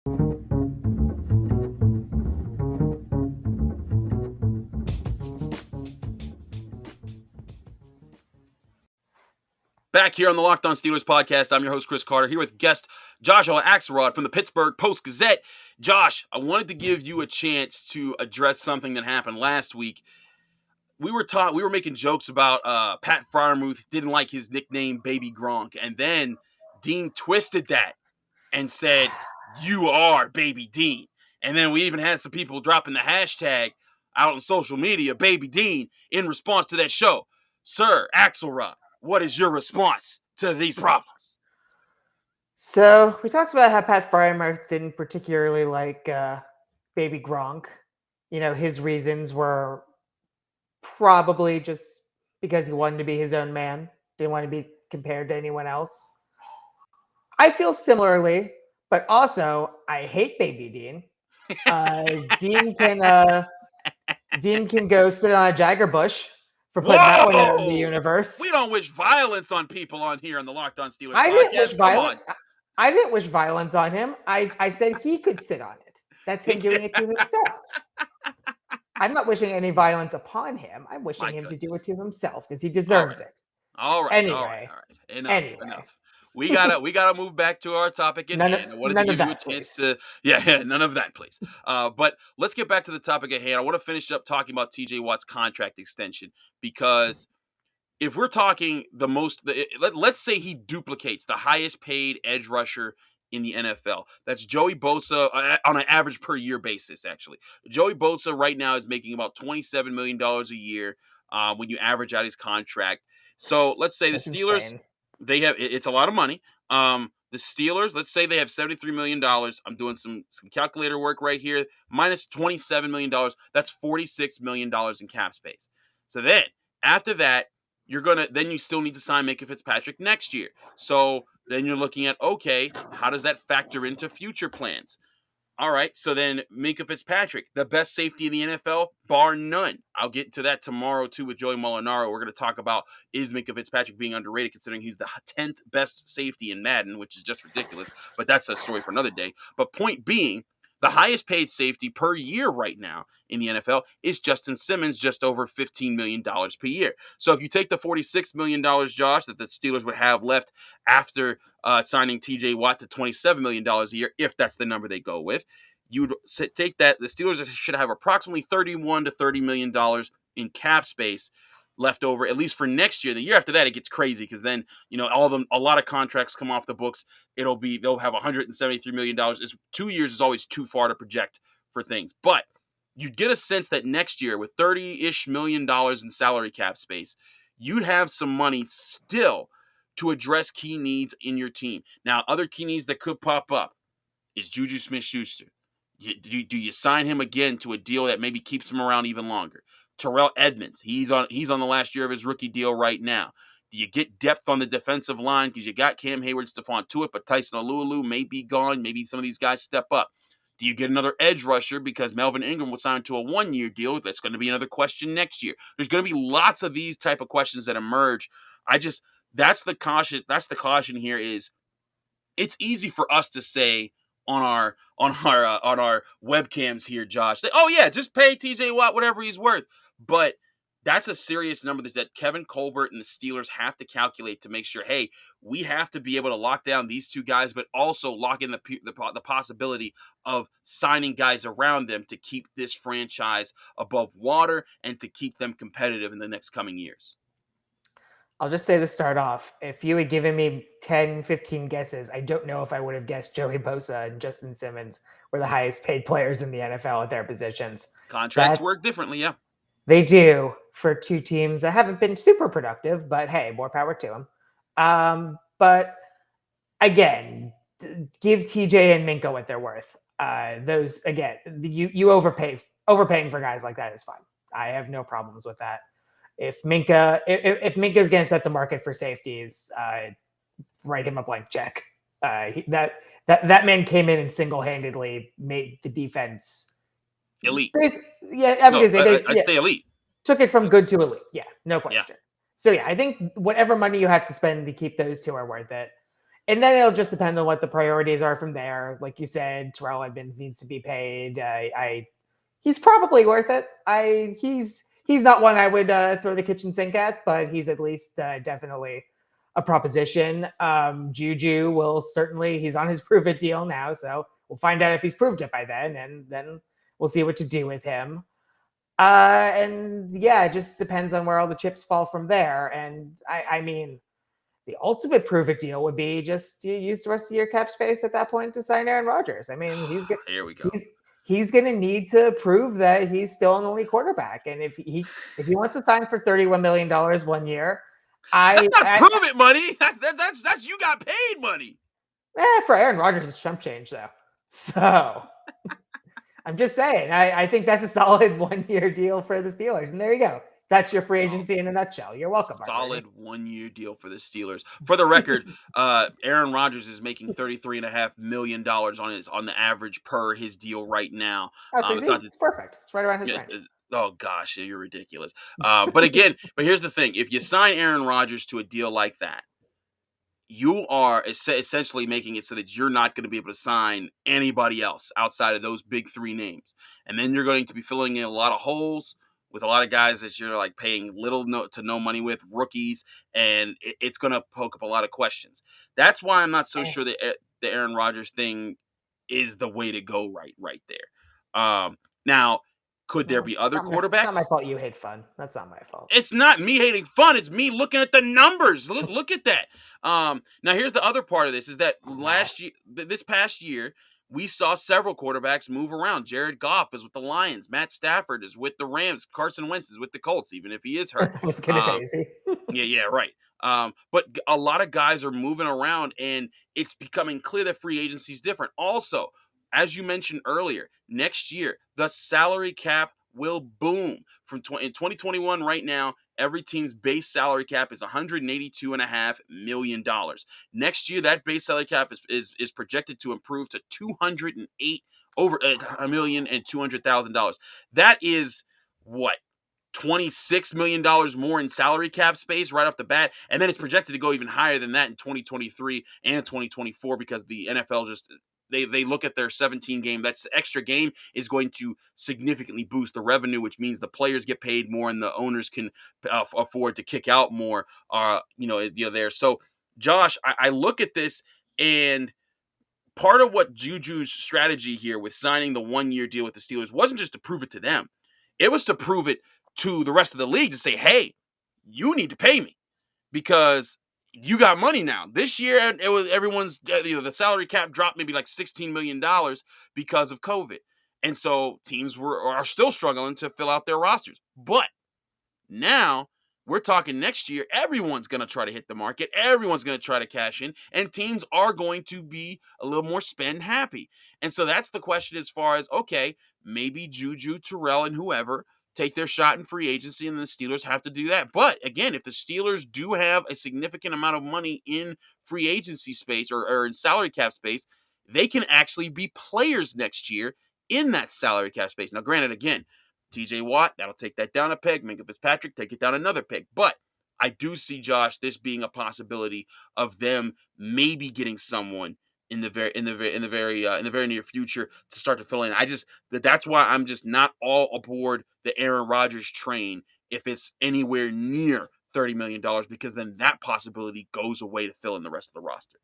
Back here on the Locked On Steelers podcast, I'm your host, Chris Carter, here with guest Joshua Axelrod from the Pittsburgh Post-Gazette. Josh, I wanted to give you a chance to address something that happened last week. We were making jokes about Pat Freiermuth didn't like his nickname Baby Gronk, and then Dean twisted that and said, "You are Baby Dean." And then we even had some people dropping the hashtag out on social media, Baby Dean, in response to that show. Sir Axelrod, what is your response to these problems? So we talked about how Pat Freiermuth didn't particularly like Baby Gronk. You know, his reasons were probably just because he wanted to be his own man, didn't want to be compared to anyone else. I feel similarly, but also I hate Baby Dean. Dean can go sit on a Jagger bush for putting that one out in the universe. We don't wish violence on people on here on the Locked On Steelers podcast. I didn't wish violence on him. I said he could sit on it. That's him doing it to himself. I'm not wishing any violence upon him. I'm wishing him to do it to himself because he deserves it. All right. Anyway. Enough. We gotta move back to our topic at hand. I wanted to give you a chance to none of that, please. But let's get back to the topic at hand. I want to finish up talking about TJ Watt's contract extension, because if we're talking let's say he duplicates the highest paid edge rusher in the NFL. That's Joey Bosa on an average per year basis, actually. Joey Bosa right now is making about $27 million a year when you average out his contract. So let's say the Steelers, they have, it's a lot of money. The Steelers, let's say they have $73 million. I'm doing some calculator work right here. Minus $27 million. That's $46 million in cap space. So then, after that, then you still need to sign Minkah Fitzpatrick next year. So then you're looking at, okay, how does that factor into future plans? All right, so then Minkah Fitzpatrick, the best safety in the NFL, bar none. I'll get to that tomorrow, too, with Joey Molinaro. We're going to talk about, is Minkah Fitzpatrick being underrated, considering he's the 10th best safety in Madden, which is just ridiculous, but that's a story for another day. But point being, the highest paid safety per year right now in the NFL is Justin Simmons, just over $15 million per year. So if you take the $46 million, Josh, that the Steelers would have left after signing TJ Watt to $27 million a year, if that's the number they go with, you'd take that. The Steelers should have approximately $31 to $30 million in cap space left over, at least for next year. The year after that, it gets crazy, because then, a lot of contracts come off the books. They'll have $173 million. 2 years is always too far to project for things. But you'd get a sense that next year, with $30-ish million in salary cap space, you'd have some money still to address key needs in your team. Now, other key needs that could pop up is Juju Smith-Schuster. Do you sign him again to a deal that maybe keeps him around even longer? Terrell Edmonds, he's on the last year of his rookie deal right now. Do you get depth on the defensive line, because you got Cam Hayward, Stephon Tuitt, but Tyson Alualu may be gone. Maybe some of these guys step up. Do you get another edge rusher, because Melvin Ingram was signed to a 1-year deal? That's going to be another question next year. There's going to be lots of these type of questions that emerge. That's the caution here is, it's easy for us to say on our webcams here, Josh, say, oh yeah, just pay TJ Watt whatever he's worth. But that's a serious number that Kevin Colbert and the Steelers have to calculate to make sure, hey, we have to be able to lock down these two guys, but also lock in the possibility of signing guys around them to keep this franchise above water and to keep them competitive in the next coming years. I'll just say to start off, if you had given me 10, 15 guesses, I don't know if I would have guessed Joey Bosa and Justin Simmons were the highest paid players in the NFL at their positions. Contracts work differently, yeah. They do, for two teams that haven't been super productive, but hey, more power to them. But again, give TJ and Minkah what they're worth. Those, again, you overpaying for guys like that is fine. I have no problems with that. If Minkah's going to set the market for safeties, write him a blank check. That man came in and single-handedly made the defense elite. I'd say elite. Took it from good to elite. Yeah, no question. Yeah. So yeah, I think whatever money you have to spend to keep those two are worth it. And then it'll just depend on what the priorities are from there. Like you said, Terrell Edmonds needs to be paid. He's probably worth it. He's not one I would throw the kitchen sink at, but he's at least definitely a proposition. Juju will certainly, he's on his prove it deal now, so we'll find out if he's proved it by then, and then we'll see what to do with him. And yeah, it just depends on where all the chips fall from there. And I mean, the ultimate prove it deal would be just you use the rest of your cap space at that point to sign Aaron Rodgers. I mean, here we go. He's going to need to prove that he's still an elite quarterback. And if he wants to sign for $31 million 1 year, that's not prove it money. That's you got paid money. For Aaron Rodgers, it's chump change though. So I'm just saying, I think that's a solid 1 year deal for the Steelers. And there you go. That's your free agency in a nutshell. You're welcome. Solid 1 year deal for the Steelers. For the record, Aaron Rodgers is making $33.5 million on the average per his deal right now. Oh, so it's perfect. It's right around his range. Oh gosh, you're ridiculous. But here's the thing: if you sign Aaron Rodgers to a deal like that, you are essentially making it so that you're not going to be able to sign anybody else outside of those big three names, and then you're going to be filling in a lot of holes with a lot of guys that you're like paying little to no money with, rookies, and it's going to poke up a lot of questions. That's why I'm not so sure that the Aaron Rodgers thing is the way to go right there. Now, could there be other quarterbacks? It's not my fault you hate fun. That's not my fault. It's not me hating fun. It's me looking at the numbers. Look at that. Now, here's the other part of this is that this past year, we saw several quarterbacks move around. Jared Goff is with the Lions. Matt Stafford is with the Rams. Carson Wentz is with the Colts, even if he is hurt. I was going to say, is he? Yeah, right. But a lot of guys are moving around, and it's becoming clear that free agency is different. Also, as you mentioned earlier, next year, the salary cap will boom. In 2021 right now, every team's base salary cap is $182.5 million. Next year, that base salary cap is projected to improve to $208,200,000. That is what? $26 million more in salary cap space right off the bat. And then it's projected to go even higher than that in 2023 and 2024 because the NFL just they look at their 17 game. That's extra game is going to significantly boost the revenue, which means the players get paid more and the owners can afford to kick out more. There. So, Josh, I look at this, and part of what Juju's strategy here with signing the 1 year deal with the Steelers wasn't just to prove it to them; it was to prove it to the rest of the league to say, "Hey, you need to pay me because." You got money now. This year, it was everyone's. The salary cap dropped maybe like $16 million because of COVID, and so teams are still struggling to fill out their rosters. But now we're talking next year. Everyone's going to try to hit the market. Everyone's going to try to cash in, and teams are going to be a little more spend happy. And so that's the question as far as okay, maybe Juju, Terrell, and whoever take their shot in free agency, and the Steelers have to do that. But again, if the Steelers do have a significant amount of money in free agency space or in salary cap space, they can actually be players next year in that salary cap space. Now, granted, again, TJ Watt, that'll take that down a peg. Minkah Fitzpatrick, take it down another peg. But I do see, Josh, this being a possibility of them maybe getting someone in the very near future to start to fill in. That's why I'm just not all aboard the Aaron Rodgers train if it's anywhere near $30 million, because then that possibility goes away to fill in the rest of the roster.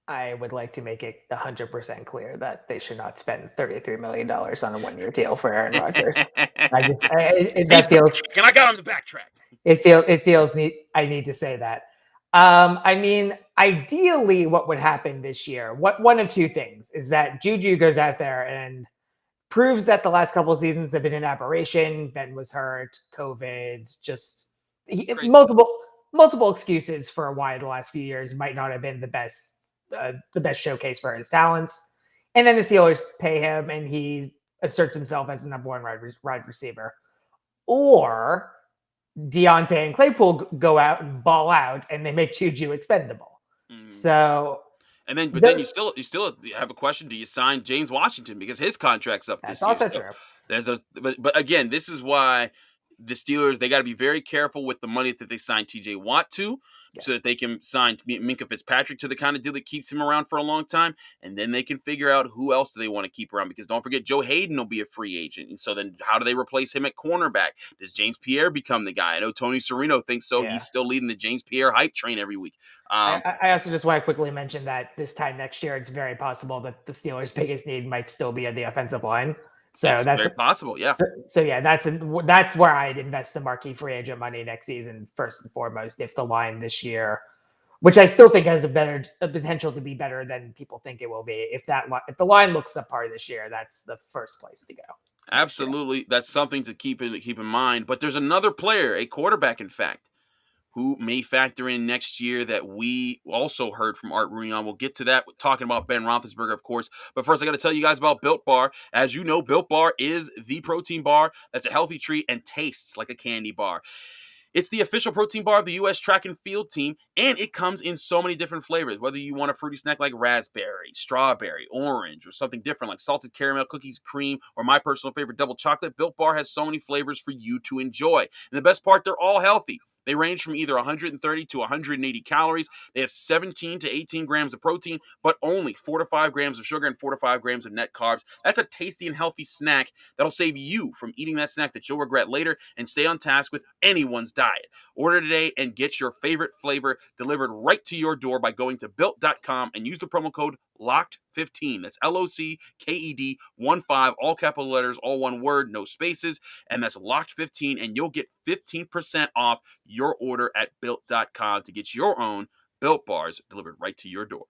I would like to make it 100% clear that they should not spend $33 million on a 1 year deal for Aaron Rodgers. I got him to backtrack. It feels I need to say that. I mean, ideally, what would happen this year? One of two things is that Juju goes out there and proves that the last couple of seasons have been an aberration. Ben was hurt, COVID, just multiple excuses for why the last few years might not have been the best showcase for his talents. And then the Steelers pay him, and he asserts himself as the number one wide receiver. Or Deontay and Claypool go out and ball out, and they make Juju expendable. So, but then you still have a question: do you sign James Washington because his contract's up this year? That's also true. But again, this is why the Steelers, they got to be very careful with the money that they sign TJ Watt to, so that they can sign Minkah Fitzpatrick to the kind of deal that keeps him around for a long time, and then they can figure out who else do they want to keep around, because don't forget Joe Hayden will be a free agent, and so then how do they replace him at cornerback? Does James Pierre become the guy? I know Tony Serino thinks so. He's still leading the James Pierre hype train every week. I also just want to quickly mention that this time next year, it's very possible that the Steelers' biggest need might still be at the offensive line. So that's very possible, yeah. So yeah, that's where I'd invest the marquee free agent money next season, first and foremost, if the line this year, which I still think has a potential to be better than people think it will be. If the line looks subpar this year, that's the first place to go. Absolutely, that's something to keep in mind. But there's another player, a quarterback, in fact, who may factor in next year that we also heard from Art Rooney on. We'll get to that, talking about Ben Roethlisberger, of course. But first, I got to tell you guys about Built Bar. As you know, Built Bar is the protein bar that's a healthy treat and tastes like a candy bar. It's the official protein bar of the U.S. track and field team, and it comes in so many different flavors. Whether you want a fruity snack like raspberry, strawberry, orange, or something different like salted caramel, cookies, cream, or my personal favorite, double chocolate, Built Bar has so many flavors for you to enjoy. And the best part, they're all healthy. They range from either 130 to 180 calories. They have 17 to 18 grams of protein, but only 4 to 5 grams of sugar and 4 to 5 grams of net carbs. That's a tasty and healthy snack that'll save you from eating that snack that you'll regret later and stay on task with anyone's diet. Order today and get your favorite flavor delivered right to your door by going to built.com and use the promo code LOCKED15. That's LOCKED 15, all capital letters, all one word, no spaces, and that's LOCKED15, and you'll get 15% off your order at built.com to get your own Built Bars delivered right to your door.